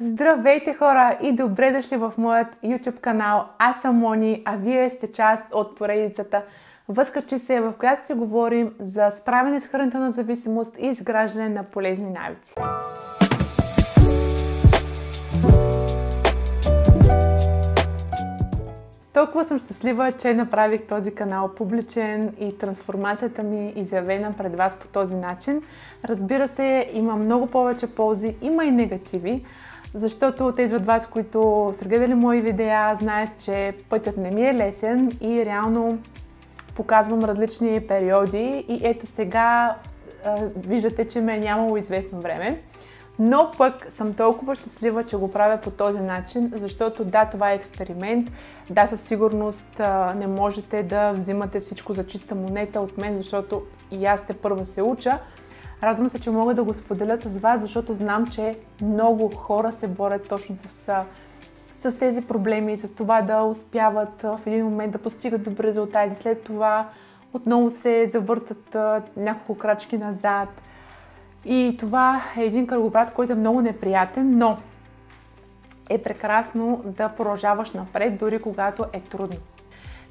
Здравейте хора и добре дошли в моят YouTube канал. Аз съм Мони, а вие сте част от поредицата Възкачи се, в която си говорим за справяне с хранителна зависимост и изграждане на полезни навици. Толкова съм щастлива, че направих този канал публичен и трансформацията ми изявена пред вас по този начин. Разбира се, има много повече ползи, има и негативи, защото тези от вас, които са гледали мои видеа, знаят, че пътят не ми е лесен и реално показвам различни периоди и ето сега виждате, че ме е нямало известно време. Но пък съм толкова щастлива, че го правя по този начин, защото да, това е експеримент. Да, със сигурност не можете да взимате всичко за чиста монета от мен, защото и аз те първа се уча. Радвам се, че мога да го споделя с вас, защото знам, че много хора се борят точно с тези проблеми, с това да успяват в един момент да постигат добри резултати. След това отново се завъртат няколко крачки назад. И това е един кръговрат, който е много неприятен, но е прекрасно да продължаваш напред, дори когато е трудно.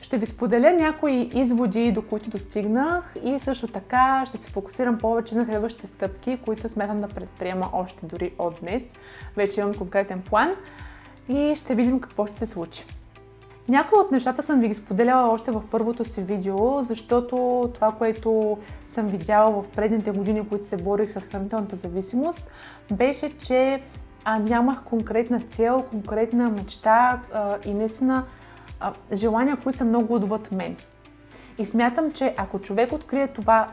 Ще ви споделя някои изводи, до които достигнах и също така ще се фокусирам повече на следващите стъпки, които смятам да предприема още дори от днес. Вече имам конкретен план и ще видим какво ще се случи. Някои от нещата съм ви ги споделяла още в първото си видео, защото това, което съм видяла в предните години, които се борих с хранителната зависимост, беше, че нямах конкретна цел, конкретна мечта и наистина желания, които са много отвъд мен. И смятам, че ако човек открие това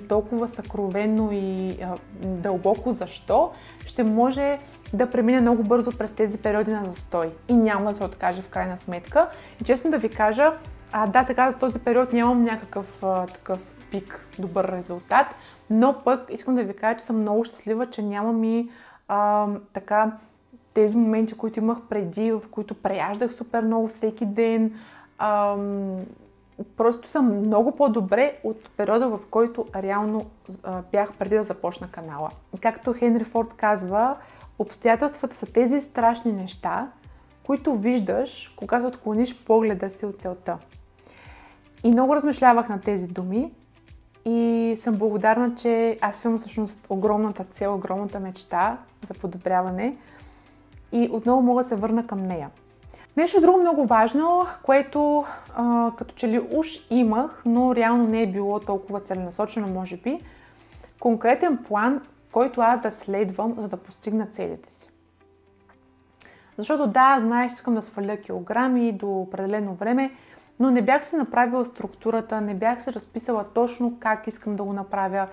толкова съкровено и дълбоко защо, ще може да премине много бързо през тези периоди на застой и няма да се откаже в крайна сметка. И честно да ви кажа, да, сега за този период нямам някакъв такъв пик, добър резултат, но пък искам да ви кажа, че съм много щастлива, че нямам и така тези моменти, които имах преди, в които преяждах супер много всеки ден. Просто съм много по-добре от периода, в който реално бях преди да започна канала. Както Хенри Форд казва, обстоятелствата са тези страшни неща, които виждаш, когато отклониш погледа си от целта. И много размишлявах на тези думи и съм благодарна, че аз имам всъщност огромната цел, огромната мечта за подобряване и отново мога да се върна към нея. Нещо друго много важно, което като че ли уж имах, но реално не е било толкова целенасочено, може би, конкретен план, който аз да следвам, за да постигна целите си. Защото да, знаех, че искам да сваля килограми до определено време, но не бях се направила структурата, не бях се разписала точно как искам да го направя,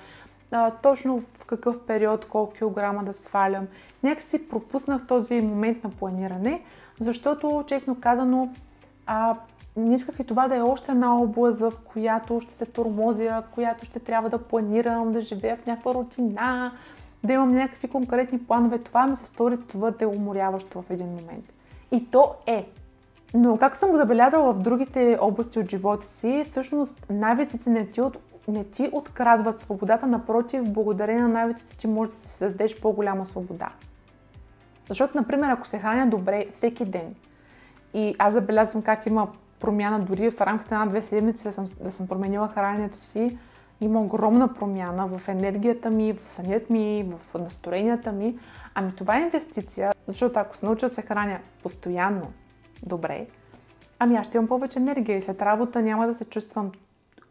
точно в какъв период, колко килограма да свалям. Някакси пропуснах този момент на планиране, защото, честно казано, не исках и това да е още една област, в която ще се тормозя, в която ще трябва да планирам, да живея в някаква рутина, да имам някакви конкретни планове. Това ми се стори твърде уморяващо в един момент. И то е. Но както съм го забелязала в другите области от живота си, всъщност навиците не ти открадват свободата, напротив, благодарение на навиците ти може да си създадеш по-голяма свобода. Защото, например, ако се храня добре всеки ден и аз забелязвам как има промяна дори в рамките на 2 седмици да съм променила храненето си, има огромна промяна в енергията ми, в сънят ми, в настроенията ми. Ами това е инвестиция, защото ако се науча да се храня постоянно добре, ами аз ще имам повече енергия и след работа няма да се чувствам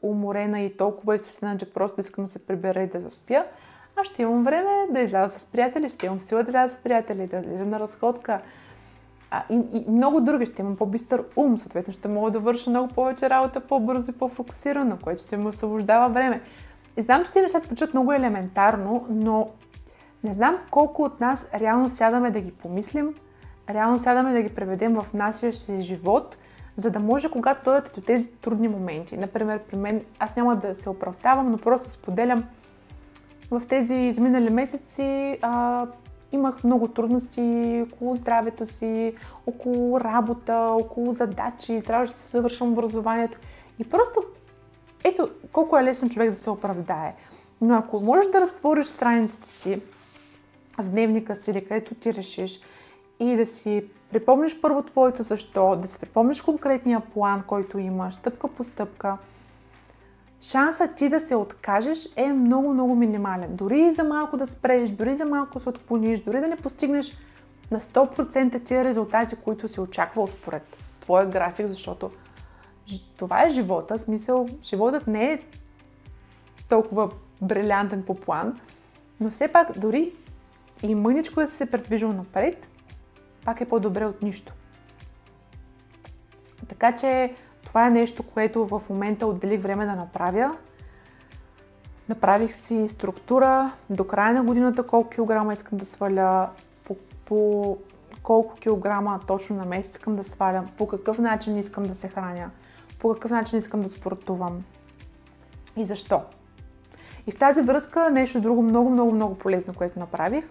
уморена и толкова изтощена, че просто искам да се прибера и да заспя. Аз ще имам време да изляза с приятели, ще имам сила да изляза с приятели, да излизам на разходка и много други. Ще имам по-бистър ум, съответно ще мога да върша много повече работа по-бързо и по-фокусирано, което ще ми освобождава време. И знам, че тези неща звучат много елементарно, но не знам колко от нас реално сядаме да ги помислим, реално сядаме да ги преведем в нашия си живот, за да може, когато дойдат до тези трудни моменти. Например, при мен, аз няма да се оправдавам, но просто споделям, в тези изминали месеци имах много трудности около здравето си, около работа, около задачи, трябваше да се завършвам образованието. И просто, ето, колко е лесно човек да се оправдае. Но ако можеш да разтвориш страницата си в дневника си или където ти решиш и да си припомниш първо твоето защо, да си припомниш конкретния план, който имаш, стъпка по стъпка, шансът ти да се откажеш е много минимален. Дори за малко да спреш, дори за малко да се отклониш, дори да не постигнеш на 100% тия резултати, които си очаквал според твоя график, защото това е живота. В смисъл, животът не е толкова брилянтен по план, но все пак дори и мъничко да си се предвижил напред, пак е по-добре от нищо. Така че това е нещо, което в момента отделих време да направя. Направих си структура до края на годината колко килограма искам да сваля, по колко килограма точно на месец искам да свалям, по какъв начин искам да се храня, по какъв начин искам да спортувам и защо. И в тази връзка нещо друго много полезно, което направих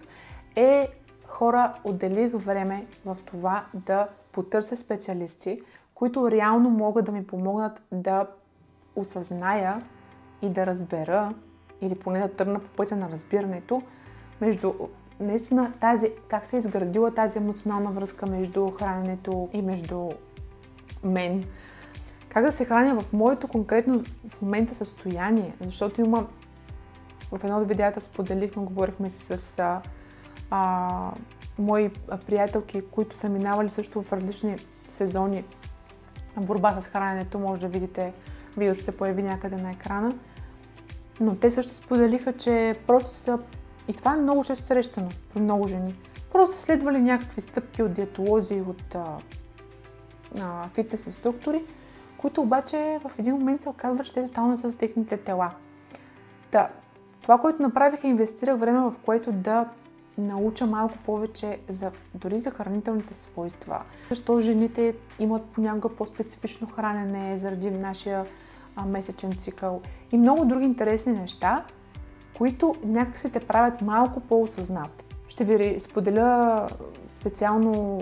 е хора, отделих време в това да потърся специалисти, които реално могат да ми помогнат да осъзная и да разбера, или поне да тръгна по пътя на разбирането, между наистина как се е изградила тази емоционална връзка между храненето и между мен. Как да се храня в моето конкретно в момента състояние, защото има в едно от видеята споделихме, говорихме си с мои приятелки, които са минавали също в различни сезони борба с храненето. Може да видите, видео ще се появи някъде на екрана. Но те също споделиха, че просто са, и това е много често срещано при много жени, просто са следвали някакви стъпки от диетолози, от фитнес инструктори, които обаче в един момент се оказва, че те тотално са за техните тела. Това, което направих, е инвестирах време, в което да науча малко повече дори за хранителните свойства. Защо жените имат понякога по-специфично хранене заради нашия месечен цикъл и много други интересни неща, които някак се те правят малко по-осъзнат. Ще ви споделя специално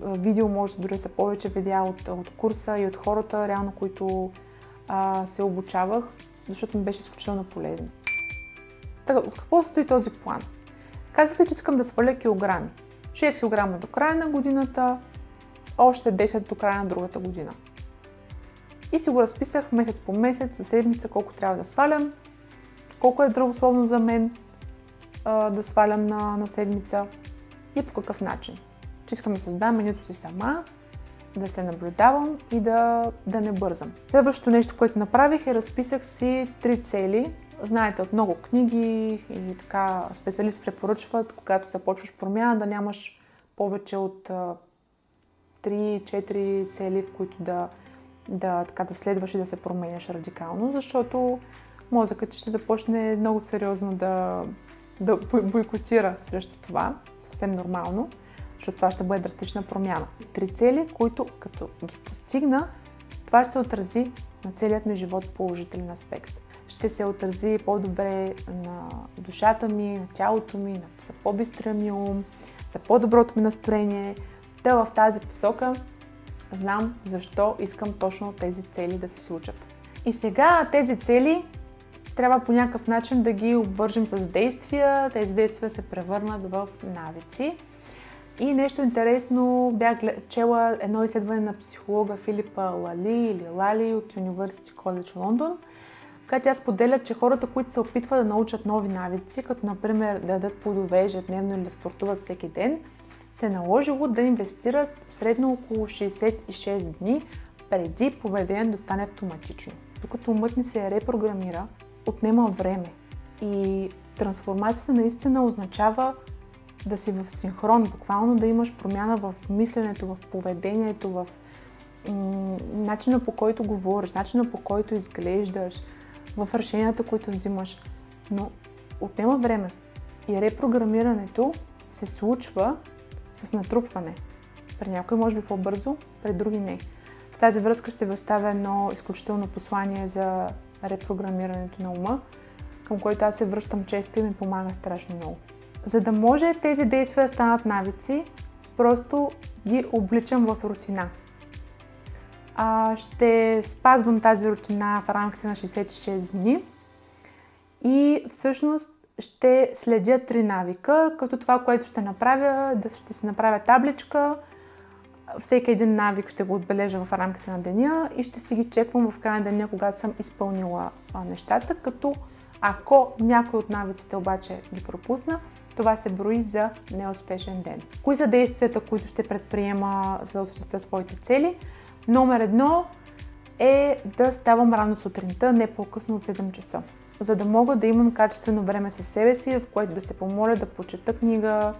видео, може дори са повече видеа от курса и от хората, реално, които се обучавах, защото ми беше изключително полезно. Така, от какво стои този план? Казах си, че искам да сваля килограми. 6 кг до края на годината, още 10 до края на другата година. И си го разписах месец по месец, за седмица, колко трябва да свалям, колко е здравословно за мен да свалям на седмица и по какъв начин. Че искам да създам менюто си сама, да се наблюдавам и да не бързам. Следващото нещо, което направих, е разписах си 3 цели. Знаете, от много книги и така специалисти препоръчват, когато започваш промяна, да нямаш повече от 3-4 цели, които да следваш и да се променяш радикално, защото мозъкът ти ще започне много сериозно да бойкотира срещу това, съвсем нормално, защото това ще бъде драстична промяна. 3 цели, които като ги постигна, това ще се отрази на целият ми живот в положителен аспект. Ще се отрази по-добре на душата ми, на тялото ми, за по-бистрия ми ум, за по-доброто ми настроение. В тази посока знам защо искам точно тези цели да се случат. И сега тези цели трябва по някакъв начин да ги обвържим с действия. Тези действия се превърнат в навици. И нещо интересно, бях чела едно изследване на психолога Филипа Лали от University College London, където тя споделя, че хората, които се опитват да научат нови навици, като например да ядат плодове ежедневно или да спортуват всеки ден, се е наложило да инвестират средно около 66 дни преди поведението да стане автоматично. Докато умът ни се репрограмира, отнема време. И трансформацията наистина означава да си в синхрон, буквално да имаш промяна в мисленето, в поведението, в начина, по който говориш, начина, по който изглеждаш, в решенията, които взимаш. Но отнема време. И репрограмирането се случва с натрупване. При някой може би по-бързо, при други не. В тази връзка ще ви оставя едно изключително послание за репрограмирането на ума, към което аз се връщам често и ми помага страшно много. За да може тези действия да станат навици, просто ги обличам в рутина. Ще спазвам тази рутина в рамките на 66 дни и всъщност ще следя 3 навика, като това, което ще направя, ще си направя табличка. Всеки един навик ще го отбележа в рамките на деня и ще си ги чеквам в края на деня, когато съм изпълнила нещата, като ако някой от навиците обаче ги пропусна, това се брои за неуспешен ден. Кои са действията, които ще предприема, за да осъществя своите цели? Номер 1 е да ставам рано сутринта, не по-късно от 7 часа, за да мога да имам качествено време със себе си, в което да се помоля да прочета книга,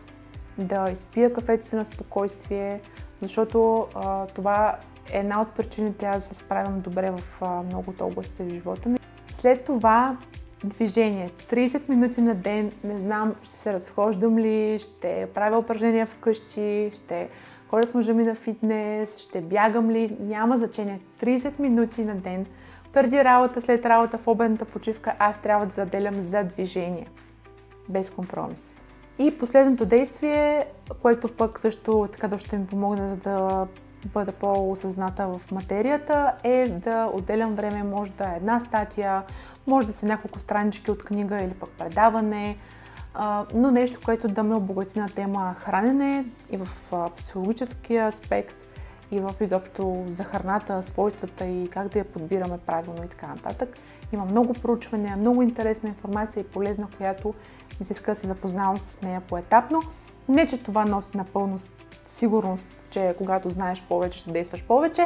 да изпия кафето си на спокойствие, защото това е една от причините аз да се справям добре в многото области в живота ми. След това движение. 30 минути на ден, не знам, ще се разхождам ли, ще правя упражнения вкъщи, ще ходя с мъжа ми на фитнес, ще бягам ли, няма значение. 30 минути на ден, преди работа, след работа, в обедната почивка, аз трябва да заделям за движение. Без компромис. И последното действие, което пък също така да ще ми помогне, за да бъда по-осъзната в материята, е да отделям време, може да е една статия, може да са няколко странички от книга или пък предаване, но нещо, което да ме обогати на тема хранене и в психологическия аспект, и в изобщо за храната, свойствата и как да я подбираме правилно и така нататък. Има много проучвания, много интересна информация и полезна, която ми се иска да се запознавам с нея поетапно. Не, че това носи напълно сигурност, че когато знаеш повече, ще действаш повече,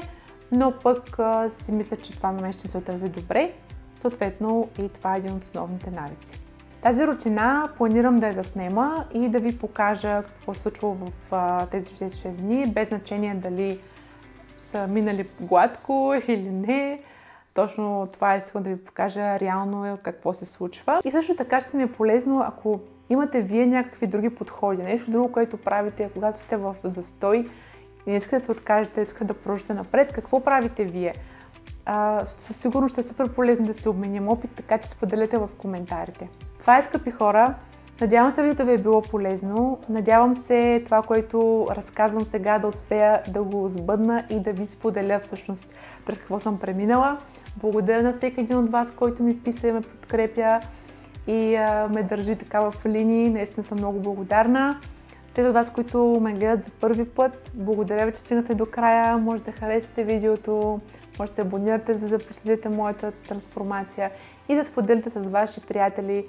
но пък си мисля, че това на мен ще се отрази добре. Съответно и това е един от основните навици. Тази рутина планирам да я заснема и да ви покажа какво се случва в тези 66 дни, без значение дали са минали гладко или не. Точно това искам да ви покажа реално какво се случва. И също така ще ми е полезно, ако имате вие някакви други подходи, нещо друго, което правите, когато сте в застой и не искате да се откажете, искате да продължите напред, какво правите вие? Със сигурност ще е супер полезно да се обменим опит, така че споделете в коментарите. Това е, скъпи хора. Надявам се видеото ви е било полезно. Надявам се това, което разказвам сега, да успея да го сбъдна и да ви споделя всъщност през какво съм преминала. Благодаря на всеки един от вас, който ми писа и ме подкрепя и ме държи така в линии. Наистина съм много благодарна. Тези от вас, които ме гледат за първи път, благодаря ви, че стигнахте до края. Може да харесате видеото, може да се абонирате, за да проследите моята трансформация и да споделите с ваши приятели,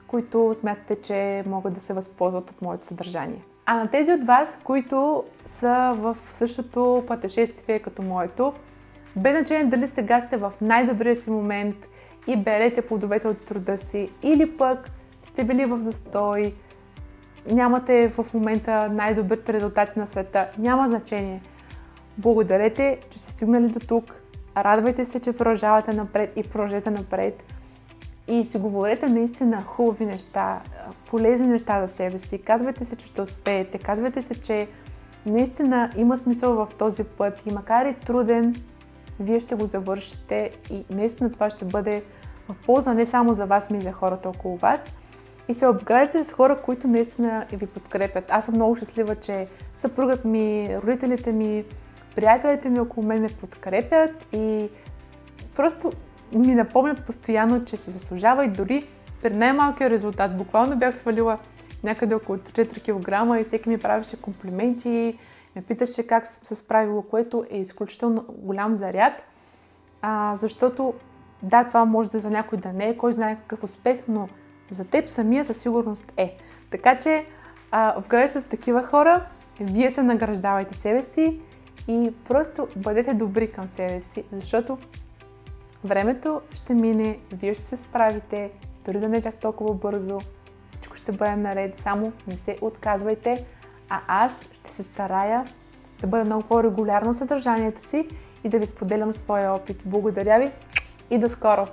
които смятате, че могат да се възползват от моето съдържание. А на тези от вас, които са в същото пътешествие като моето, без значение дали сега сте в най-добрия си момент и берете плодовете от труда си, или пък сте били в застой, нямате в момента най-добрите резултати на света, няма значение. Благодарете, че сте стигнали до тук, радвайте се, че продължавате напред и продължете напред. И си говорете наистина хубави неща, полезни неща за себе си. Казвайте се, че ще успеете, казвайте се, че наистина има смисъл в този път и макар и труден, вие ще го завършите и наистина това ще бъде в полза не само за вас, но и за хората около вас. И се обграждате с хора, които наистина ви подкрепят. Аз съм много щастлива, че съпругът ми, родителите ми, приятелите ми около мен ме подкрепят и просто ми напомнят постоянно, че се заслужава и дори при най-малкия резултат. Буквално бях свалила някъде около 4 кг и всеки ми правеше комплименти, ме питаше как съм се справила, което е изключително голям заряд, защото да, това може да за някой да не е, кой знае какъв успех, но за теб самия със сигурност е. Така че вградете с такива хора, вие се награждавайте себе си и просто бъдете добри към себе си, защото времето ще мине, вие ще се справите, дори да не чак толкова бързо, всичко ще бъде наред, само не се отказвайте, а аз ще се старая да бъда много по-регулярна в съдържанието си и да ви споделям своя опит. Благодаря ви и до скоро!